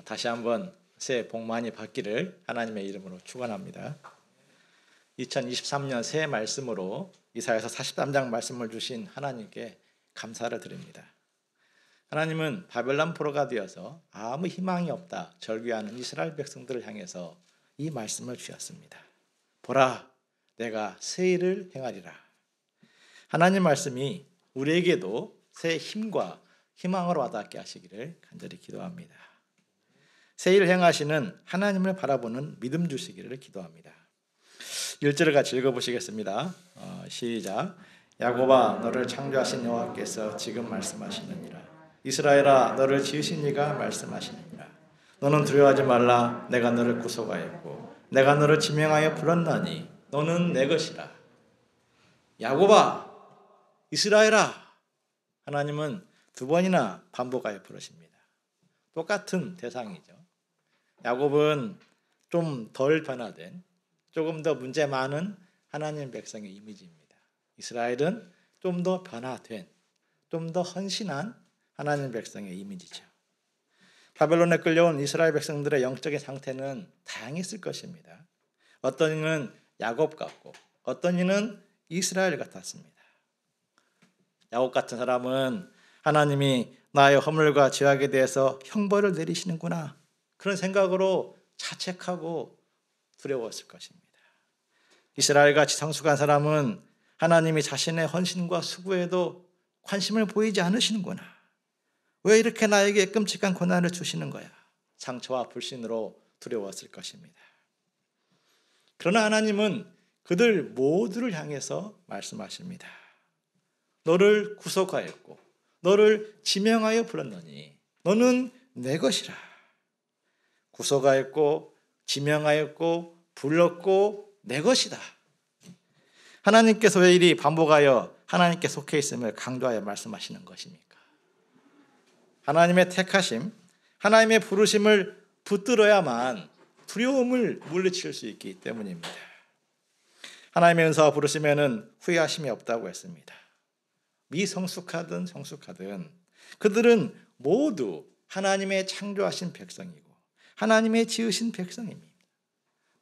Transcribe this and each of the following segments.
다시 한번 새해 복 많이 받기를 하나님의 이름으로 축원합니다. 2023년 새해 말씀으로 이사야서 43장 말씀을 주신 하나님께 감사를 드립니다. 하나님은 바벨론 포로가 되어서 아무 희망이 없다 절규하는 이스라엘 백성들을 향해서 이 말씀을 주셨습니다. 보라, 내가 새 일을 행하리라. 하나님 말씀이 우리에게도 새 힘과 희망으로 와닿게 하시기를 간절히 기도합니다. 새 일을 행하시는 하나님을 바라보는 믿음 주시기를 기도합니다. 1절을 같이 읽어보시겠습니다. 시작. 야곱아, 너를 창조하신 여호와께서 지금 말씀하시느니라. 이스라엘아, 너를 지으신 이가 말씀하시느니라. 너는 두려워하지 말라. 내가 너를 구속하였고 내가 너를 지명하여 불렀나니 너는 내 것이라. 야곱아, 이스라엘아. 하나님은 두 번이나 반복하여 부르십니다. 똑같은 대상이죠. 야곱은 좀 덜 변화된, 조금 더 문제 많은 하나님 백성의 이미지입니다. 이스라엘은 좀 더 변화된, 좀 더 헌신한 하나님 백성의 이미지죠. 바벨론에 끌려온 이스라엘 백성들의 영적인 상태는 다양했을 것입니다. 어떤 이는 야곱 같고 어떤 이는 이스라엘 같았습니다. 야곱 같은 사람은 하나님이 나의 허물과 죄악에 대해서 형벌을 내리시는구나, 그런 생각으로 자책하고 두려웠을 것입니다. 이스라엘같이 성숙한 사람은 하나님이 자신의 헌신과 수고에도 관심을 보이지 않으시는구나, 왜 이렇게 나에게 끔찍한 고난을 주시는 거야, 상처와 불신으로 두려웠을 것입니다. 그러나 하나님은 그들 모두를 향해서 말씀하십니다. 너를 구속하였고 너를 지명하여 불렀노니 너는 내 것이라. 구속하였고 지명하였고 불렀고 내 것이다. 하나님께서 왜 이리 반복하여 하나님께 속해 있음을 강조하여 말씀하시는 것입니까? 하나님의 택하심, 하나님의 부르심을 붙들어야만 두려움을 물리칠 수 있기 때문입니다. 하나님의 은사와 부르심에는 후회하심이 없다고 했습니다. 미성숙하든 성숙하든 그들은 모두 하나님의 창조하신 백성이고 하나님의 지으신 백성입니다.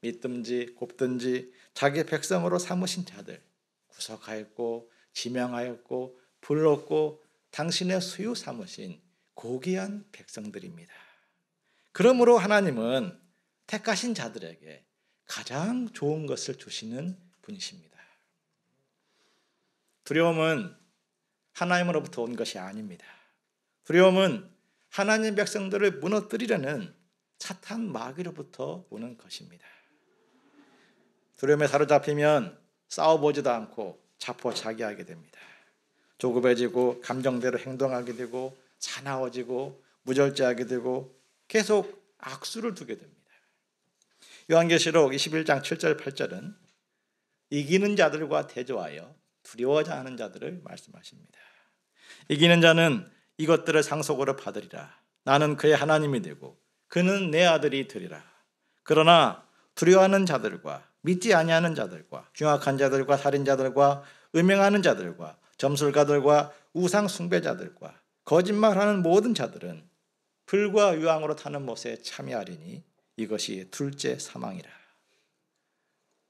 믿든지 곱든지 자기 백성으로 삼으신 자들, 구속하였고 지명하였고 불렀고 당신의 소유 삼으신 고귀한 백성들입니다. 그러므로 하나님은 택하신 자들에게 가장 좋은 것을 주시는 분이십니다. 두려움은 하나님으로부터 온 것이 아닙니다. 두려움은 하나님 백성들을 무너뜨리려는 사탄 마귀로부터 오는 것입니다. 두려움에 사로잡히면 싸워보지도 않고 자포자기하게 됩니다. 조급해지고 감정대로 행동하게 되고 사나워지고 무절제하게 되고 계속 악수를 두게 됩니다. 요한계시록 21장 7절 8절은 이기는 자들과 대조하여 두려워하지 않은 자들을 말씀하십니다. 이기는 자는 이것들을 상속으로 받으리라. 나는 그의 하나님이 되고 그는 내 아들이 되리라. 그러나 두려워하는 자들과 믿지 아니하는 자들과 흉악한 자들과 살인자들과 음행하는 자들과 점술가들과 우상 숭배자들과 거짓말하는 모든 자들은 불과 유황으로 타는 못에 참여하리니 이것이 둘째 사망이라.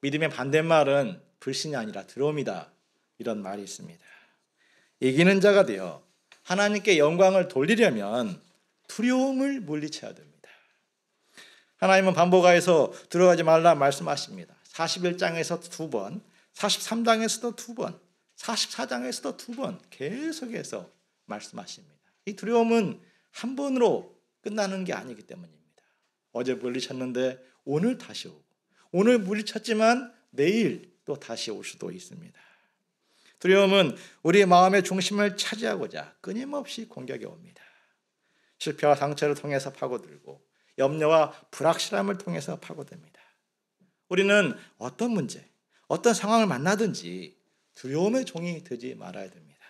믿음의 반대말은 불신이 아니라 두려움이다, 이런 말이 있습니다. 이기는 자가 되어 하나님께 영광을 돌리려면 두려움을 물리쳐야 됩니다. 하나님은 반복하여서 두려워하지 말라 말씀하십니다. 41장에서 2번, 43장에서도 2번, 44장에서도 2번 계속해서 말씀하십니다. 이 두려움은 한 번으로 끝나는 게 아니기 때문입니다. 어제 물리쳤는데 오늘 다시 오고, 오늘 물리쳤지만 내일 또 다시 올 수도 있습니다. 두려움은 우리의 마음의 중심을 차지하고자 끊임없이 공격해 옵니다. 실패와 상처를 통해서 파고들고 염려와 불확실함을 통해서 파고듭니다. 우리는 어떤 문제, 어떤 상황을 만나든지 두려움의 종이 되지 말아야 됩니다.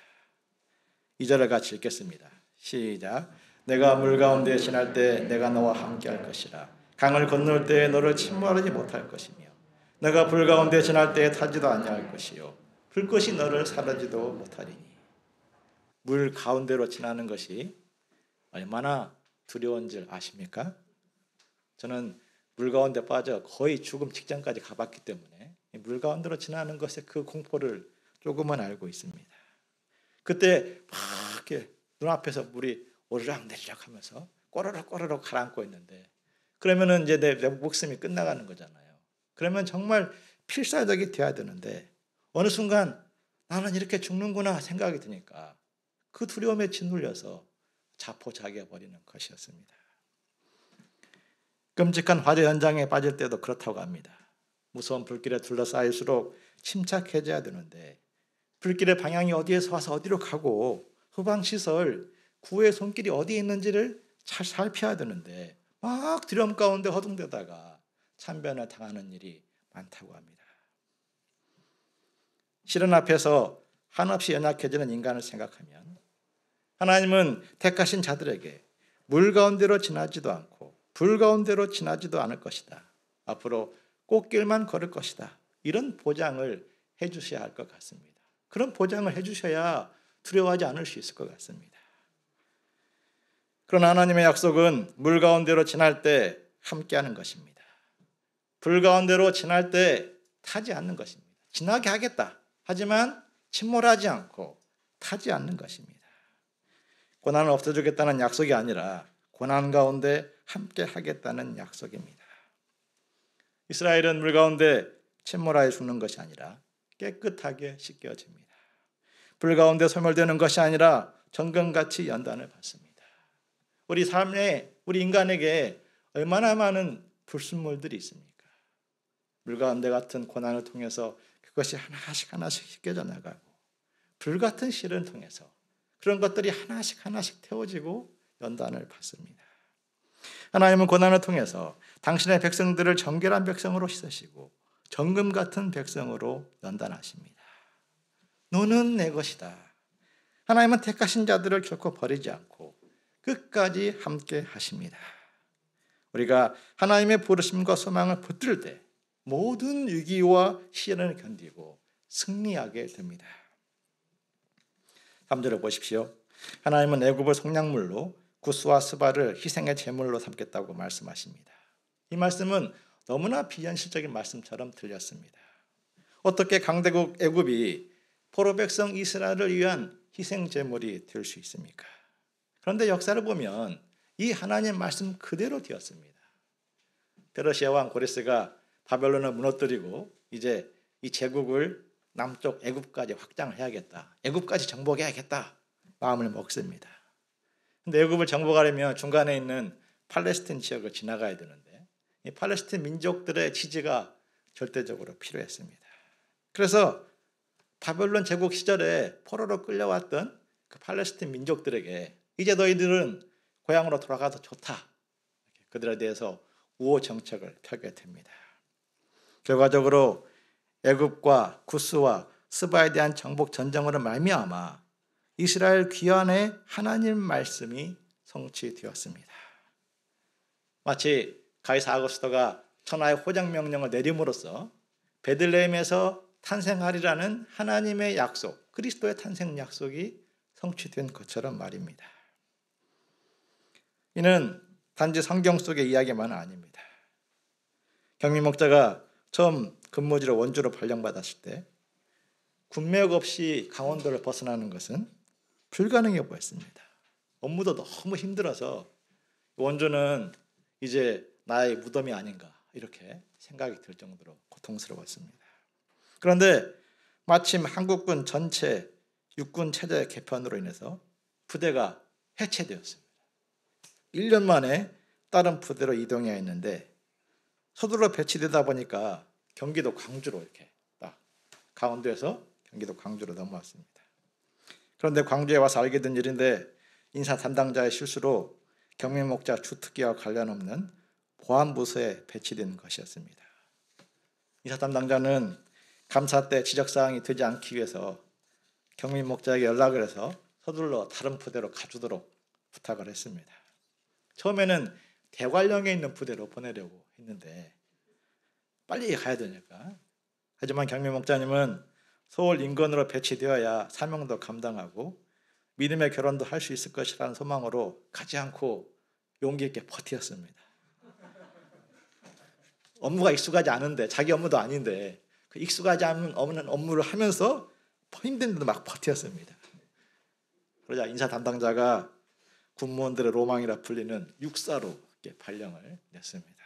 2절을 같이 읽겠습니다. 시작. 내가 물 가운데 지날 때 내가 너와 함께 할 것이라. 강을 건널 때 너를 침몰하지 못할 것이며 내가 불 가운데 지날 때 타지도 아니할 것이요 불꽃이 너를 사르지도 못하리니. 물 가운데로 지나는 것이 얼마나 두려운 줄 아십니까? 저는 물 가운데 빠져 거의 죽음 직전까지 가봤기 때문에 물 가운데로 지나는 것의 그 공포를 조금은 알고 있습니다. 그때 막 이렇게 눈앞에서 물이 오르락 내리락 하면서 꼬르륵 꼬르륵 가라앉고 있는데, 그러면은 이제 내 목숨이 끝나가는 거잖아요. 그러면 정말 필사적이 돼야 되는데 어느 순간 나는 이렇게 죽는구나 생각이 드니까 그 두려움에 짓눌려서 자포자기해 버리는 것이었습니다. 끔찍한 화재 현장에 빠질 때도 그렇다고 합니다. 무서운 불길에 둘러싸일수록 침착해져야 되는데 불길의 방향이 어디에서 와서 어디로 가고 후방시설, 구호의 손길이 어디에 있는지를 잘 살펴야 되는데 막 두려움 가운데 허둥대다가 참변을 당하는 일이 많다고 합니다. 시련 앞에서 한없이 연약해지는 인간을 생각하면 하나님은 택하신 자들에게 물 가운데로 지나지도 않고 불 가운데로 지나지도 않을 것이다. 앞으로 꽃길만 걸을 것이다. 이런 보장을 해주셔야 할 것 같습니다. 그런 보장을 해주셔야 두려워하지 않을 수 있을 것 같습니다. 그러나 하나님의 약속은 물 가운데로 지날 때 함께하는 것입니다. 불 가운데로 지날 때 타지 않는 것입니다. 지나게 하겠다. 하지만 침몰하지 않고 타지 않는 것입니다. 고난을 없애주겠다는 약속이 아니라 고난 가운데 함께 하겠다는 약속입니다. 이스라엘은 물 가운데 침몰하여 죽는 것이 아니라 깨끗하게 씻겨집니다. 불 가운데 소멸되는 것이 아니라 정금같이 연단을 받습니다. 우리 삶에, 우리 인간에게 얼마나 많은 불순물들이 있습니까? 물 가운데 같은 고난을 통해서 그것이 하나씩 하나씩 씻겨져 나가고, 불 같은 시련을 통해서 그런 것들이 하나씩 하나씩 태워지고 연단을 받습니다. 하나님은 고난을 통해서 당신의 백성들을 정결한 백성으로 씻으시고 정금 같은 백성으로 연단하십니다. 너는 내 것이다. 하나님은 택하신 자들을 결코 버리지 않고 끝까지 함께 하십니다. 우리가 하나님의 부르심과 소망을 붙들 때 모든 위기와 시련을 견디고 승리하게 됩니다. 3절을 보십시오. 하나님은 애굽을 속량물로 구스와 스바를 희생의 제물로 삼겠다고 말씀하십니다. 이 말씀은 너무나 비현실적인 말씀처럼 들렸습니다. 어떻게 강대국 애굽이 포로 백성 이스라엘을 위한 희생 제물이 될 수 있습니까? 그런데 역사를 보면 이 하나님의 말씀 그대로 되었습니다. 페르시아 왕 고레스가 바벨론을 무너뜨리고 이제 이 제국을 남쪽 애굽까지 확장을 해야겠다. 애굽까지 정복해야겠다. 마음을 먹습니다. 근데 애굽을 정복하려면 중간에 있는 팔레스틴 지역을 지나가야 되는데 이 팔레스틴 민족들의 지지가 절대적으로 필요했습니다. 그래서 바벨론 제국 시절에 포로로 끌려왔던 그 팔레스틴 민족들에게 이제 너희들은 고향으로 돌아가도 좋다. 그들에 대해서 우호 정책을 펴게 됩니다. 결과적으로 애굽과 구스와 스바에 대한 정복 전쟁으로 말미암아 이스라엘 귀환의 하나님 말씀이 성취되었습니다. 마치 가이사 아구스토가 천하의 호장 명령을 내림으로써 베들레헴에서 탄생하리라는 하나님의 약속, 그리스도의 탄생 약속이 성취된 것처럼 말입니다. 이는 단지 성경 속의 이야기만은 아닙니다. 경미 목자가 처음 근무지로 원주로 발령받았을 때 군매역 없이 강원도를 벗어나는 것은 불가능해 보였습니다. 업무도 너무 힘들어서 원주는 이제 나의 무덤이 아닌가 이렇게 생각이 들 정도로 고통스러웠습니다. 그런데 마침 한국군 전체 육군 체제 개편으로 인해서 부대가 해체되었습니다. 1년 만에 다른 부대로 이동해야 했는데 서둘러 배치되다 보니까 경기도 광주로 이렇게 딱 강원도에서 경기도 광주로 넘어왔습니다. 그런데 광주에 와서 알게 된 일인데 인사 담당자의 실수로 경미 목자 주특기와 관련 없는 보안부서에 배치된 것이었습니다. 인사 담당자는 감사 때 지적사항이 되지 않기 위해서 경미 목자에게 연락을 해서 서둘러 다른 부대로 가주도록 부탁을 했습니다. 처음에는 대관령에 있는 부대로 보내려고 했는데 빨리 가야 되니까. 하지만 경미 목자님은 서울 인근으로 배치되어야 사명도 감당하고 믿음의 결혼도 할 수 있을 것이라는 소망으로 가지 않고 용기 있게 버텼습니다. 업무가 익숙하지 않은데, 자기 업무도 아닌데 그 익숙하지 않은 업무를 하면서 힘든데도 막 버텼습니다. 그러자 인사 담당자가 군무원들의 로망이라 불리는 육사로 발령을 냈습니다.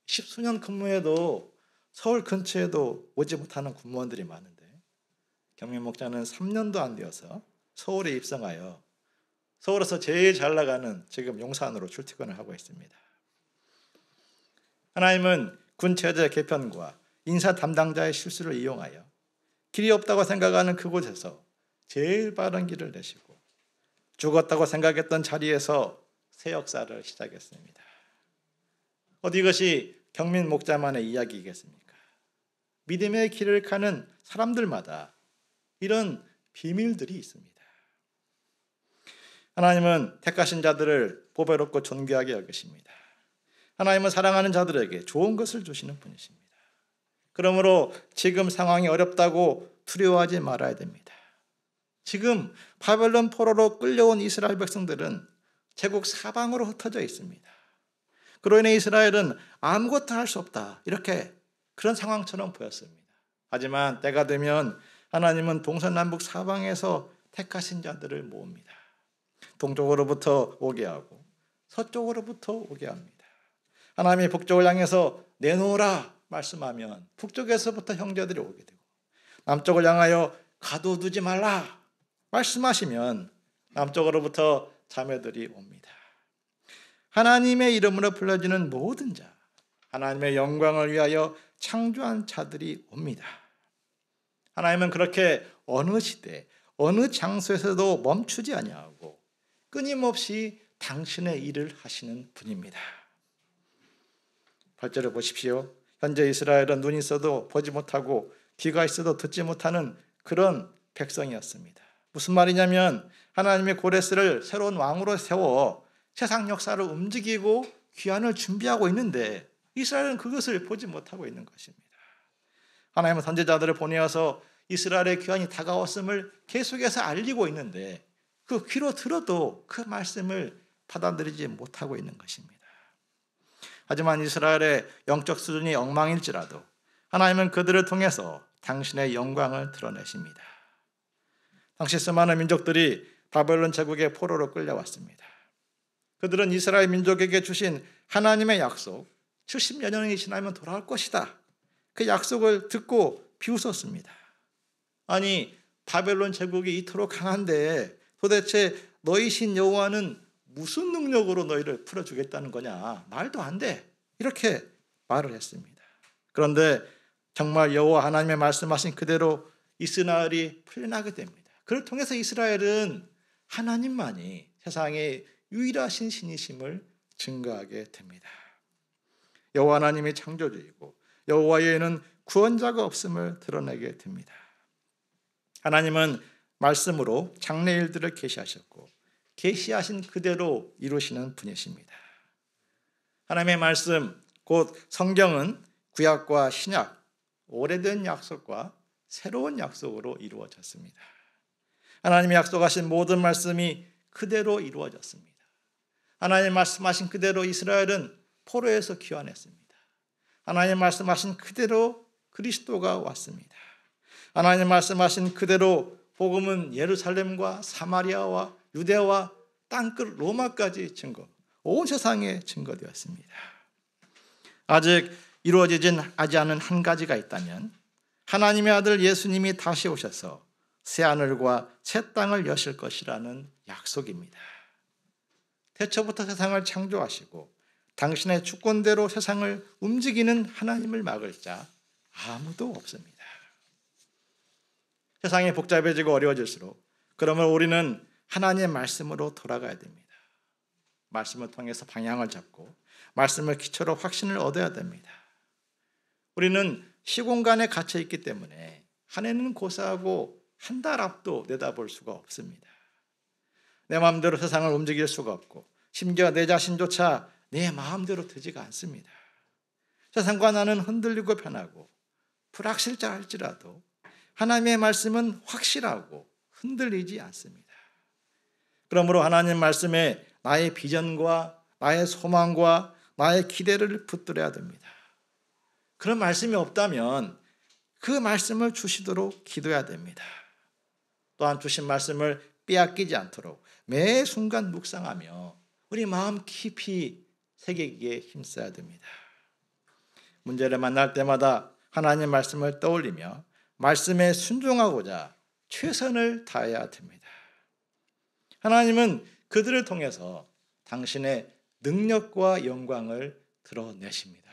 10수년 근무해도 서울 근처에도 오지 못하는 군무원들이 많은데 경민 목자는 3년도 안 되어서 서울에 입성하여 서울에서 제일 잘 나가는 지금 용산으로 출퇴근을 하고 있습니다. 하나님은 군 체제 개편과 인사 담당자의 실수를 이용하여 길이 없다고 생각하는 그곳에서 제일 빠른 길을 내시고 죽었다고 생각했던 자리에서 새 역사를 시작했습니다. 어디 이것이 경민 목자만의 이야기이겠습니까? 믿음의 길을 가는 사람들마다 이런 비밀들이 있습니다. 하나님은 택하신 자들을 보배롭고 존귀하게 여기십니다. 하나님은 사랑하는 자들에게 좋은 것을 주시는 분이십니다. 그러므로 지금 상황이 어렵다고 두려워하지 말아야 됩니다. 지금 바벨론 포로로 끌려온 이스라엘 백성들은 제국 사방으로 흩어져 있습니다. 그로 인해 이스라엘은 아무것도 할 수 없다, 이렇게 그런 상황처럼 보였습니다. 하지만 때가 되면 하나님은 동서남북 사방에서 택하신 자들을 모읍니다. 동쪽으로부터 오게 하고 서쪽으로부터 오게 합니다. 하나님이 북쪽을 향해서 내놓으라 말씀하면 북쪽에서부터 형제들이 오게 되고, 남쪽을 향하여 가둬두지 말라 말씀하시면 남쪽으로부터 자매들이 옵니다. 하나님의 이름으로 불러지는 모든 자, 하나님의 영광을 위하여 창조한 자들이 옵니다. 하나님은 그렇게 어느 시대, 어느 장소에서도 멈추지 아니하고 끊임없이 당신의 일을 하시는 분입니다. 8절을 보십시오. 현재 이스라엘은 눈이 있어도 보지 못하고 귀가 있어도 듣지 못하는 그런 백성이었습니다. 무슨 말이냐면 하나님의 고레스를 새로운 왕으로 세워 세상 역사를 움직이고 귀환을 준비하고 있는데 이스라엘은 그것을 보지 못하고 있는 것입니다. 하나님은 선지자들을 보내어서 이스라엘의 귀환이 다가왔음을 계속해서 알리고 있는데 그 귀로 들어도 그 말씀을 받아들이지 못하고 있는 것입니다. 하지만 이스라엘의 영적 수준이 엉망일지라도 하나님은 그들을 통해서 당신의 영광을 드러내십니다. 당시 수많은 민족들이 바벨론 제국의 포로로 끌려왔습니다. 그들은 이스라엘 민족에게 주신 하나님의 약속, 70여 년이 지나면 돌아올 것이다, 그 약속을 듣고 비웃었습니다. 아니, 바벨론 제국이 이토록 강한데 도대체 너희 신 여호와는 무슨 능력으로 너희를 풀어주겠다는 거냐, 말도 안 돼, 이렇게 말을 했습니다. 그런데 정말 여호와 하나님의 말씀하신 그대로 이스라엘이 풀려나게 됩니다. 그를 통해서 이스라엘은 하나님만이 세상의 유일하신 신이심을 증거하게 됩니다. 여호와 하나님이 창조주이고 여호와 외에는 구원자가 없음을 드러내게 됩니다. 하나님은 말씀으로 장래 일들을 계시하셨고 계시하신 그대로 이루시는 분이십니다. 하나님의 말씀, 곧 성경은 구약과 신약, 오래된 약속과 새로운 약속으로 이루어졌습니다. 하나님이 약속하신 모든 말씀이 그대로 이루어졌습니다. 하나님 말씀하신 그대로 이스라엘은 포로에서 귀환했습니다. 하나님 말씀하신 그대로 그리스도가 왔습니다. 하나님 말씀하신 그대로 복음은 예루살렘과 사마리아와 유대와 땅끝 로마까지 온 세상에 증거되었습니다. 아직 이루어지진 않은 한 가지가 있다면 하나님의 아들 예수님이 다시 오셔서 새하늘과 새 땅을 여실 것이라는 약속입니다. 태초부터 세상을 창조하시고 당신의 주권대로 세상을 움직이는 하나님을 막을 자 아무도 없습니다. 세상이 복잡해지고 어려워질수록 그러면 우리는 하나님의 말씀으로 돌아가야 됩니다. 말씀을 통해서 방향을 잡고 말씀을 기초로 확신을 얻어야 됩니다. 우리는 시공간에 갇혀 있기 때문에 한 해는 고사하고 한 달 앞도 내다볼 수가 없습니다. 내 마음대로 세상을 움직일 수가 없고 심지어 내 자신조차 내 마음대로 되지가 않습니다. 세상과 나는 흔들리고 변하고 불확실할지라도 하나님의 말씀은 확실하고 흔들리지 않습니다. 그러므로 하나님 말씀에 나의 비전과 나의 소망과 나의 기대를 붙들어야 됩니다. 그런 말씀이 없다면 그 말씀을 주시도록 기도해야 됩니다. 또한 주신 말씀을 빼앗기지 않도록 매 순간 묵상하며 우리 마음 깊이 새기기에 힘써야 됩니다. 문제를 만날 때마다 하나님 말씀을 떠올리며 말씀에 순종하고자 최선을 다해야 됩니다. 하나님은 그들을 통해서 당신의 능력과 영광을 드러내십니다.